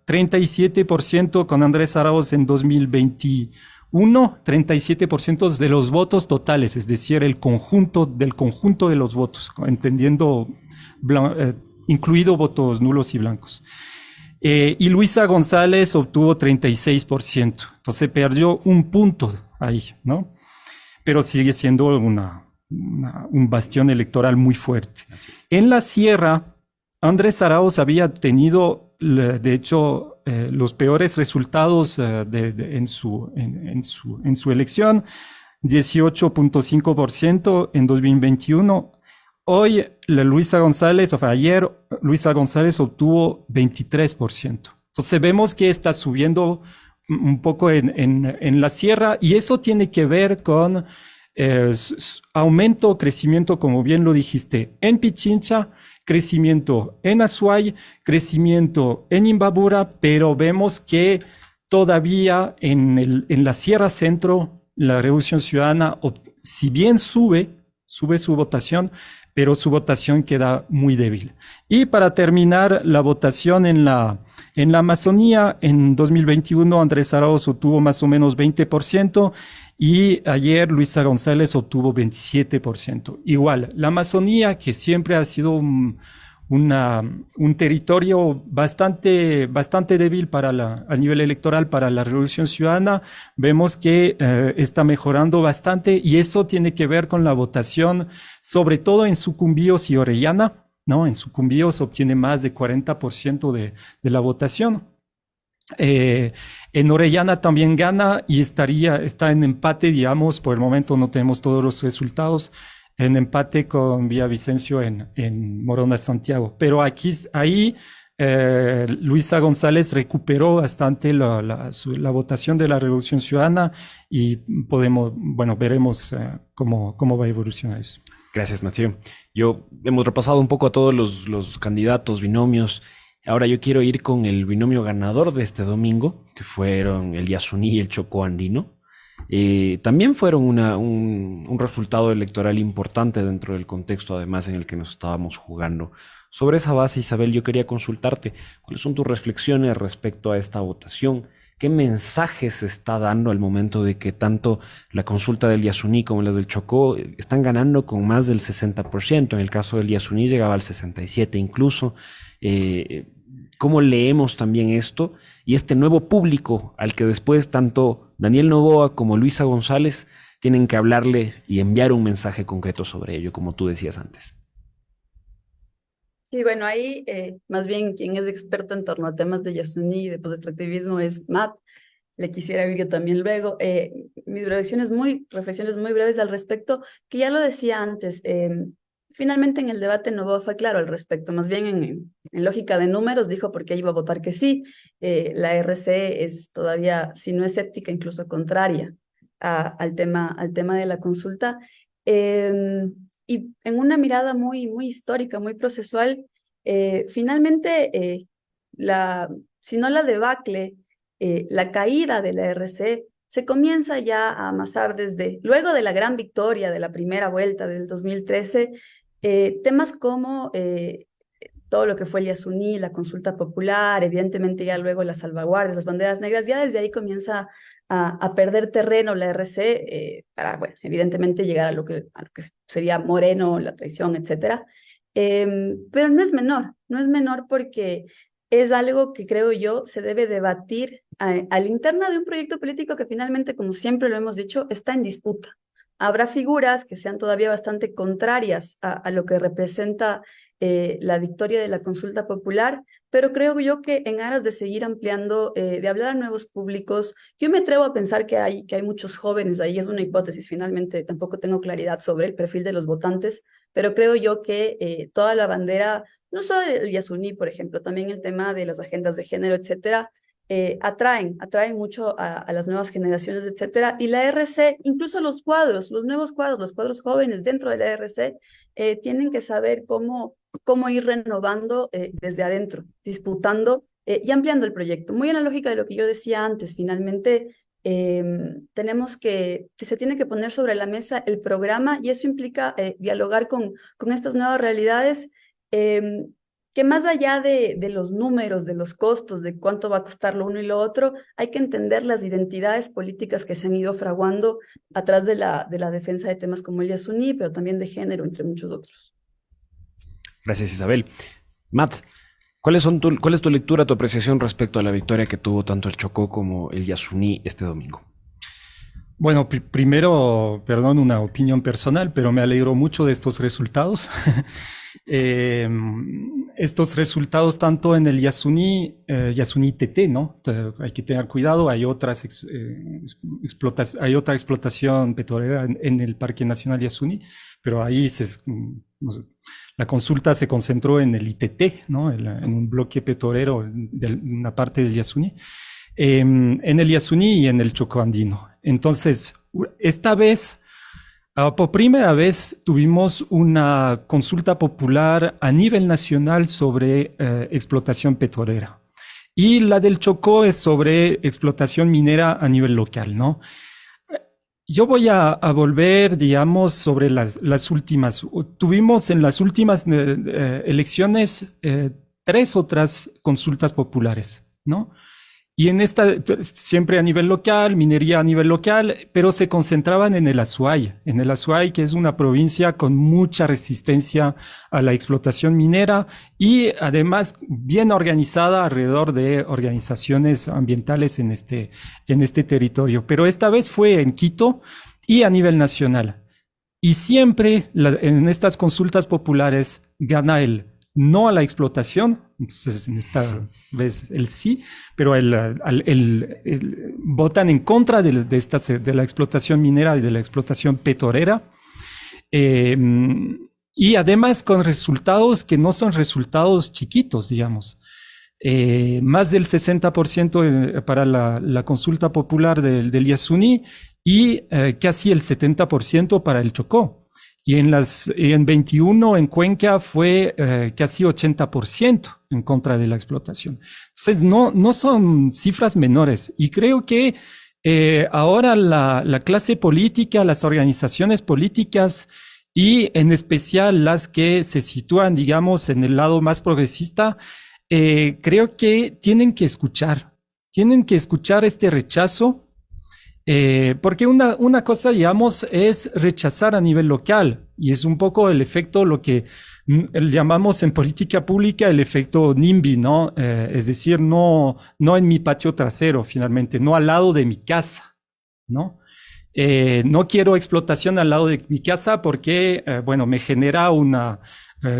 S4: 37% con Andrés Arauz en 2021, 37% de los votos totales, es decir, el conjunto de los votos, entendiendo, incluido votos nulos y blancos. Y Luisa González obtuvo 36%, entonces perdió un punto ahí, ¿no? Pero sigue siendo un bastión electoral muy fuerte. En la Sierra, Andrés Arauz había tenido, de hecho, los peores resultados en su elección, 18.5% en 2021. Hoy, ayer, Luisa González obtuvo 23%. Entonces vemos que está subiendo un poco en la sierra, y eso tiene que ver con aumento o crecimiento, como bien lo dijiste, en Pichincha, crecimiento en Azuay, crecimiento en Imbabura, pero vemos que todavía en la Sierra Centro, la Revolución Ciudadana, si bien sube sube su votación, pero su votación queda muy débil. Y para terminar, la votación en la Amazonía, en 2021 Andrés Arauz obtuvo más o menos 20%, y ayer Luisa González obtuvo 27%. Igual, la Amazonía, que siempre ha sido un territorio bastante débil a nivel electoral para la Revolución Ciudadana, vemos que está mejorando bastante, y eso tiene que ver con la votación, sobre todo en Sucumbíos y Orellana, ¿no? En Sucumbíos obtiene más de 40% de la votación. En Orellana también gana y está en empate, digamos, por el momento no tenemos todos los resultados, en empate con Villavicencio en Morona, Santiago. Pero ahí Luisa González recuperó bastante la votación de la Revolución Ciudadana, y veremos cómo va a evolucionar eso.
S2: Gracias, Mathieu. Hemos repasado un poco a todos los candidatos, binomios. Ahora yo quiero ir con el binomio ganador de este domingo, que fueron el Yasuní y el Chocó andino. También fueron un resultado electoral importante dentro del contexto, además, en el que nos estábamos jugando. Sobre esa base, Isabel, yo quería consultarte, ¿cuáles son tus reflexiones respecto a esta votación? ¿Qué mensaje se está dando al momento de que tanto la consulta del Yasuní como la del Chocó están ganando con más del 60%? En el caso del Yasuní llegaba al 67% incluso. ¿Cómo leemos también esto? Y este nuevo público al que después tanto Daniel Noboa como Luisa González tienen que hablarle y enviar un mensaje concreto sobre ello, como tú decías antes.
S5: Sí, bueno, ahí más bien quien es experto en torno a temas de Yasuní y de post-extractivismo es Matt. Le quisiera oír yo también luego. Mis reflexiones muy breves al respecto, que ya lo decía antes. Finalmente en el debate Noboa fue claro al respecto, más bien en lógica de números dijo por qué iba a votar que sí. La RC es todavía, si no escéptica, incluso contraria al tema de la consulta. Y en una mirada muy histórica, muy procesual, finalmente, si no la debacle, la caída de la RC se comienza ya a amasar luego de la gran victoria de la primera vuelta del 2013, temas como todo lo que fue el Yasuní, la consulta popular, evidentemente ya luego las salvaguardias, las banderas negras, ya desde ahí comienza a perder terreno la RC para, bueno, evidentemente llegar a lo que sería Moreno, la traición, etcétera. Pero no es menor porque es algo que creo yo se debe debatir a la interna de un proyecto político que finalmente, como siempre lo hemos dicho, está en disputa. Habrá figuras que sean todavía bastante contrarias a lo que representa la victoria de la consulta popular, pero creo yo que en aras de seguir ampliando, de hablar a nuevos públicos, yo me atrevo a pensar que hay muchos jóvenes ahí, es una hipótesis, finalmente tampoco tengo claridad sobre el perfil de los votantes, pero creo yo que toda la bandera, no solo el Yasuní, por ejemplo, también el tema de las agendas de género, etcétera, atraen mucho a las nuevas generaciones, etcétera, y la RC, incluso los nuevos cuadros, los cuadros jóvenes dentro de la RC, tienen que saber cómo ir renovando desde adentro, disputando y ampliando el proyecto. Muy en la lógica de lo que yo decía antes, finalmente se tiene que poner sobre la mesa el programa, y eso implica dialogar con estas nuevas realidades, que más allá de los números, de los costos, de cuánto va a costar lo uno y lo otro, hay que entender las identidades políticas que se han ido fraguando atrás de la defensa de temas como el Yasuní, pero también de género, entre muchos otros.
S2: Gracias, Isabel. Matt, ¿cuál es tu lectura, tu apreciación respecto a la victoria que tuvo tanto el Chocó como el Yasuní este domingo?
S4: Bueno, primero, perdón, una opinión personal, pero me alegro mucho de estos resultados. Estos resultados tanto en el Yasuní TT, ¿no? Hay que tener cuidado, hay otra explotación petrolera en el Parque Nacional Yasuní, pero ahí no sé, la consulta se concentró en el ITT, ¿no? En un bloque petrolero de una parte del Yasuní. En el Yasuní y en el Chocó andino. Entonces, esta vez, por primera vez, tuvimos una consulta popular a nivel nacional sobre explotación petrolera. Y la del Chocó es sobre explotación minera a nivel local, ¿no? yo voy a volver, digamos, sobre las últimas. Tuvimos en las últimas elecciones 3 otras consultas populares, ¿no? Y en esta, siempre a nivel local, minería a nivel local, pero se concentraban en el Azuay, que es una provincia con mucha resistencia a la explotación minera y además bien organizada alrededor de organizaciones ambientales en este territorio. Pero esta vez fue en Quito y a nivel nacional. Y siempre en estas consultas populares gana el no a la explotación, entonces en esta vez el sí, pero votan en contra de la explotación minera y de la explotación petrolera, y además con resultados que no son resultados chiquitos, digamos. Más del 60% para la consulta popular del Yasuní y casi el 70% para el Chocó. Y en 21 en Cuenca fue casi 80% en contra de la explotación. Entonces no son cifras menores. Y creo que ahora la clase política, las organizaciones políticas y en especial las que se sitúan, digamos, en el lado más progresista, creo que tienen que escuchar este rechazo. Porque una cosa, digamos, es rechazar a nivel local y es un poco el efecto, lo que llamamos en política pública el efecto NIMBY, ¿no? Es decir, no en mi patio trasero, finalmente, no al lado de mi casa, ¿no? No quiero explotación al lado de mi casa porque, bueno, me genera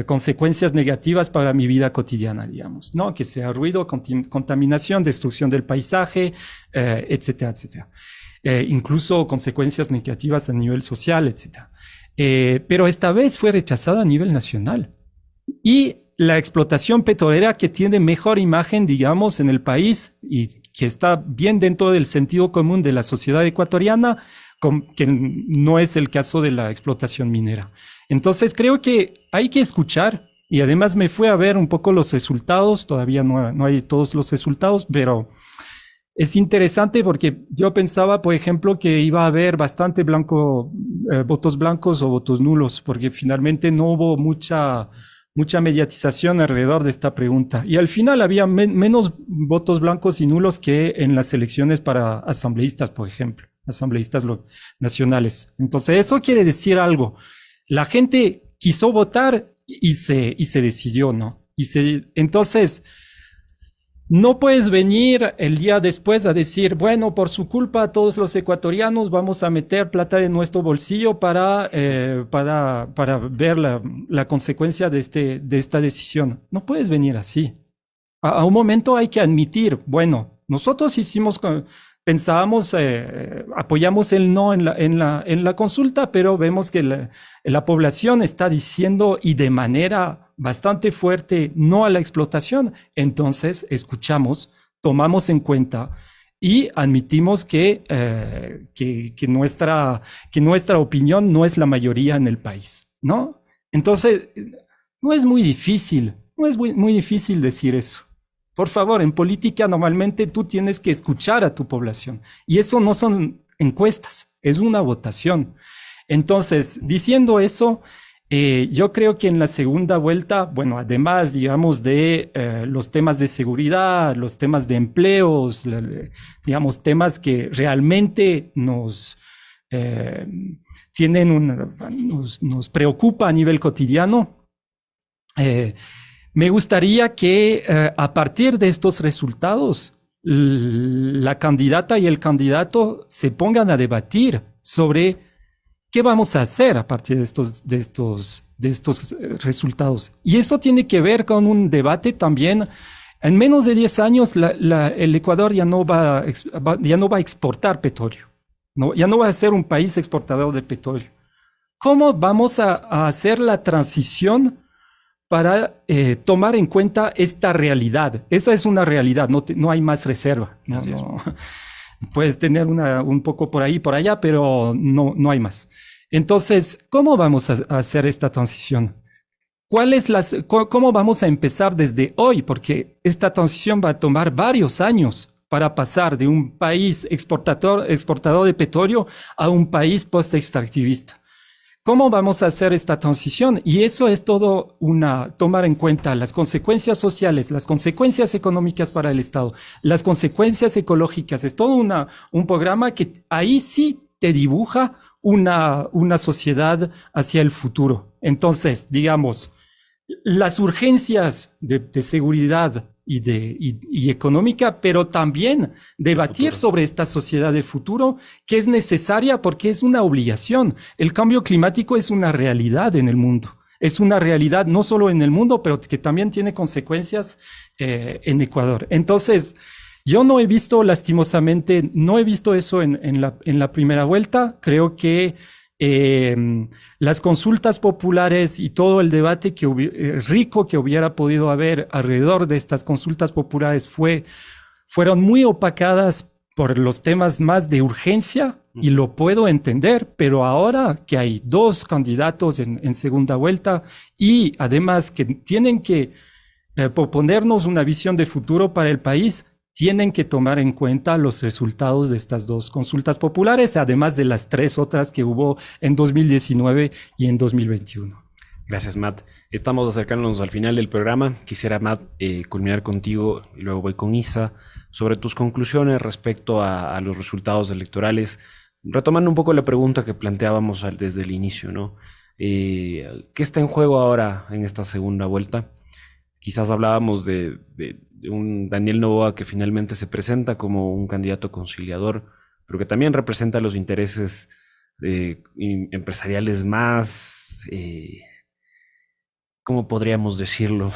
S4: consecuencias negativas para mi vida cotidiana, digamos, ¿no? Que sea ruido, contaminación, destrucción del paisaje, etcétera, etcétera. Incluso consecuencias negativas a nivel social, etc. Pero esta vez fue rechazada a nivel nacional. Y la explotación petrolera que tiene mejor imagen, digamos, en el país y que está bien dentro del sentido común de la sociedad ecuatoriana, que no es el caso de la explotación minera. Entonces creo que hay que escuchar y además me fui a ver un poco los resultados, todavía no hay todos los resultados, pero es interesante porque yo pensaba, por ejemplo, que iba a haber bastante votos blancos o votos nulos, porque finalmente no hubo mucha mediatización alrededor de esta pregunta. Y al final había menos votos blancos y nulos que en las elecciones para asambleístas, por ejemplo, asambleístas nacionales. Entonces, eso quiere decir algo. La gente quiso votar y se decidió, ¿no? Entonces, no puedes venir el día después a decir, bueno, por su culpa todos los ecuatorianos vamos a meter plata de nuestro bolsillo para ver la consecuencia de esta decisión. No puedes venir así. A un momento hay que admitir, bueno, nosotros pensábamos, apoyamos el no en la consulta, pero vemos que la población está diciendo y de manera bastante fuerte no a la explotación. Entonces escuchamos, tomamos en cuenta y admitimos que nuestra opinión no es la mayoría en el país, ¿no? Entonces no es muy difícil decir eso. Por favor, en política normalmente tú tienes que escuchar a tu población y eso no son encuestas, es una votación. Entonces, diciendo eso, yo creo que en la segunda vuelta, bueno, además, digamos, de los temas de seguridad, los temas de empleos, digamos, temas que realmente nos preocupa a nivel cotidiano, me gustaría que a partir de estos resultados, la candidata y el candidato se pongan a debatir sobre qué vamos a hacer a partir de estos resultados. Y eso tiene que ver con un debate también. En menos de 10 años, el Ecuador ya no va a exportar petróleo, ¿no? Ya no va a ser un país exportador de petróleo. ¿Cómo vamos a hacer la transición para tomar en cuenta esta realidad? Esa es una realidad, no hay más reserva. No. Puedes tener un poco por ahí, por allá, pero no hay más. Entonces, ¿cómo vamos a hacer esta transición? ¿Cómo vamos a empezar desde hoy? Porque esta transición va a tomar varios años. para pasar de un país exportador de petróleo a un país post-extractivista. ¿Cómo vamos a hacer esta transición? Y eso es todo tomar en cuenta las consecuencias sociales, las consecuencias económicas para el Estado, las consecuencias ecológicas. Es todo un programa que ahí sí te dibuja una sociedad hacia el futuro. Entonces, digamos, las urgencias de seguridad y económica, pero también debatir sobre esta sociedad de futuro que es necesaria porque es una obligación. El cambio climático es una realidad en el mundo. Es una realidad no solo en el mundo, pero que también tiene consecuencias en Ecuador. Entonces, yo no he visto, lastimosamente, no he visto eso en la primera vuelta. Creo que las consultas populares y todo el debate rico que hubiera podido haber alrededor de estas consultas populares fueron muy opacadas por los temas más de urgencia, y lo puedo entender, pero ahora que hay dos candidatos en segunda vuelta y además que tienen que proponernos una visión de futuro para el país, tienen que tomar en cuenta los resultados de estas dos consultas populares, además de las 3 otras que hubo en 2019 y en 2021.
S2: Gracias, Matt. Estamos acercándonos al final del programa. Quisiera, Matt, culminar contigo y luego voy con Isa sobre tus conclusiones respecto a los resultados electorales, retomando un poco la pregunta que planteábamos desde el inicio, ¿no? ¿Qué está en juego ahora en esta segunda vuelta? Quizás hablábamos de un Daniel Noboa que finalmente se presenta como un candidato conciliador, pero que también representa los intereses empresariales más, ¿cómo podríamos decirlo?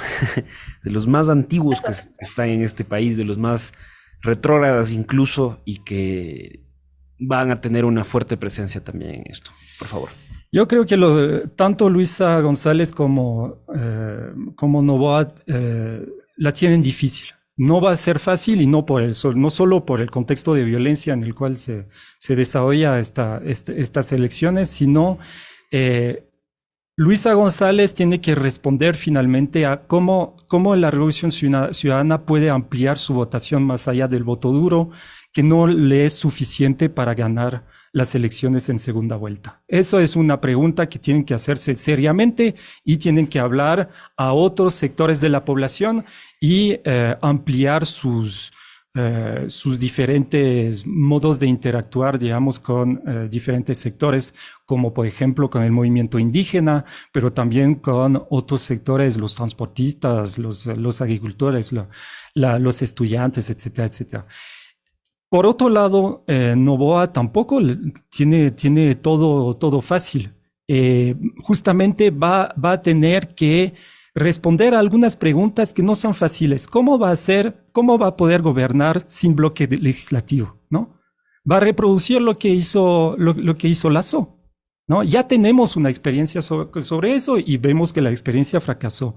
S2: De los más antiguos que están en este país, de los más retrógradas incluso, y que van a tener una fuerte presencia también en esto. Por favor.
S4: Yo creo que tanto Luisa González como Noboa la tienen difícil. No va a ser fácil, y no solo por el contexto de violencia en el cual se desarrolla estas elecciones, sino Luisa González tiene que responder finalmente a cómo la Revolución Ciudadana puede ampliar su votación más allá del voto duro, que no le es suficiente para ganar las elecciones en segunda vuelta. Eso es una pregunta que tienen que hacerse seriamente, y tienen que hablar a otros sectores de la población y ampliar sus diferentes modos de interactuar, digamos, con diferentes sectores, como por ejemplo con el movimiento indígena, pero también con otros sectores, los transportistas, los agricultores, los estudiantes, etcétera, etcétera. Por otro lado, Noboa tampoco tiene todo fácil. Justamente va a tener que responder a algunas preguntas que no son fáciles. ¿Cómo va a poder gobernar sin bloque legislativo? ¿No? Va a reproducir lo que hizo Lasso, ¿no? Ya tenemos una experiencia sobre eso, y vemos que la experiencia fracasó.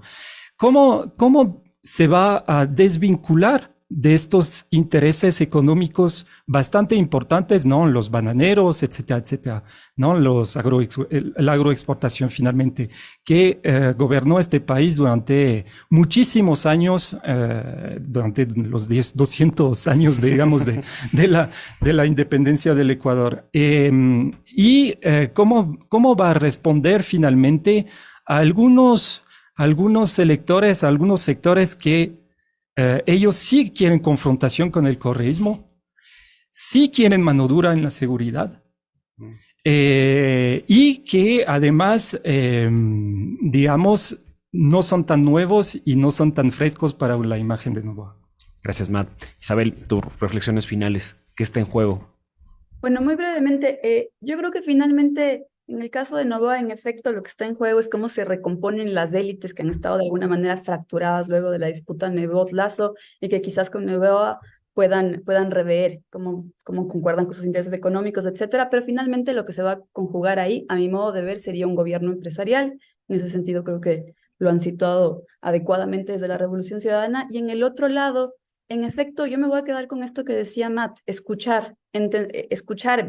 S4: ¿Cómo se va a desvincular de estos intereses económicos bastante importantes, ¿no? Los bananeros, etcétera, etcétera, ¿no? La agroexportación finalmente, que gobernó este país durante muchísimos años, durante los 200 años, digamos, de la independencia del Ecuador. ¿Cómo va a responder finalmente a algunos electores, a algunos sectores que ellos sí quieren confrontación con el correísmo, sí quieren mano dura en la seguridad, y que además, digamos, no son tan nuevos y no son tan frescos para la imagen de Noboa?
S2: Gracias, Matt. Isabel, tus reflexiones finales. ¿Qué está en juego?
S5: Bueno, muy brevemente, yo creo que finalmente, en el caso de Noboa, en efecto, lo que está en juego es cómo se recomponen las élites que han estado de alguna manera fracturadas luego de la disputa Nebot-Lasso, y que quizás con Noboa puedan rever cómo concuerdan con sus intereses económicos, etcétera. Pero finalmente lo que se va a conjugar ahí, a mi modo de ver, sería un gobierno empresarial. En ese sentido, creo que lo han situado adecuadamente desde la Revolución Ciudadana. Y en el otro lado, en efecto, yo me voy a quedar con esto que decía Matt: escuchar,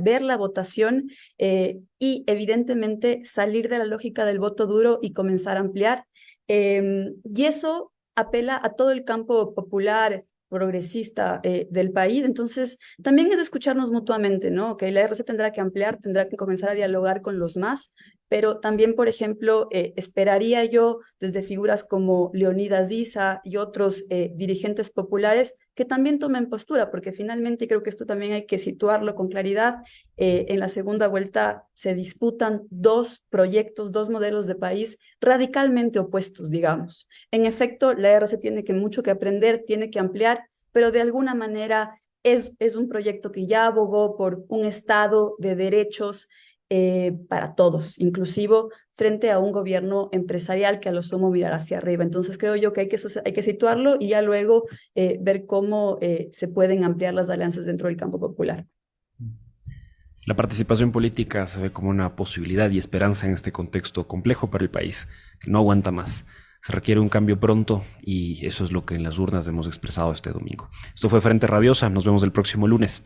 S5: ver la votación, y evidentemente salir de la lógica del voto duro y comenzar a ampliar. Y eso apela a todo el campo popular, progresista del país. Entonces, también es escucharnos mutuamente, ¿no? Que la RC tendrá que ampliar, tendrá que comenzar a dialogar con los más, pero también, por ejemplo, esperaría yo desde figuras como Leonidas Diza y otros dirigentes populares que también tomen postura, porque finalmente creo que esto también hay que situarlo con claridad. En la segunda vuelta se disputan dos proyectos, dos modelos de país radicalmente opuestos, digamos. En efecto, la RC tiene mucho que aprender, tiene que ampliar, pero de alguna manera es un proyecto que ya abogó por un Estado de derechos para todos, inclusivo frente a un gobierno empresarial que a lo sumo mirará hacia arriba. Entonces creo yo que hay que situarlo y ya luego ver cómo se pueden ampliar las alianzas dentro del campo popular.
S2: La participación política se ve como una posibilidad y esperanza en este contexto complejo para el país, que no aguanta más. Se requiere un cambio pronto y eso es lo que en las urnas hemos expresado este domingo. Esto fue Frente Radiosa. Nos vemos el próximo lunes.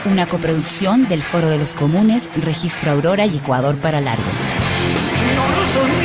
S1: Una coproducción del Foro de los Comunes, Registro Aurora y Ecuador para Largo.
S3: No lo soñé.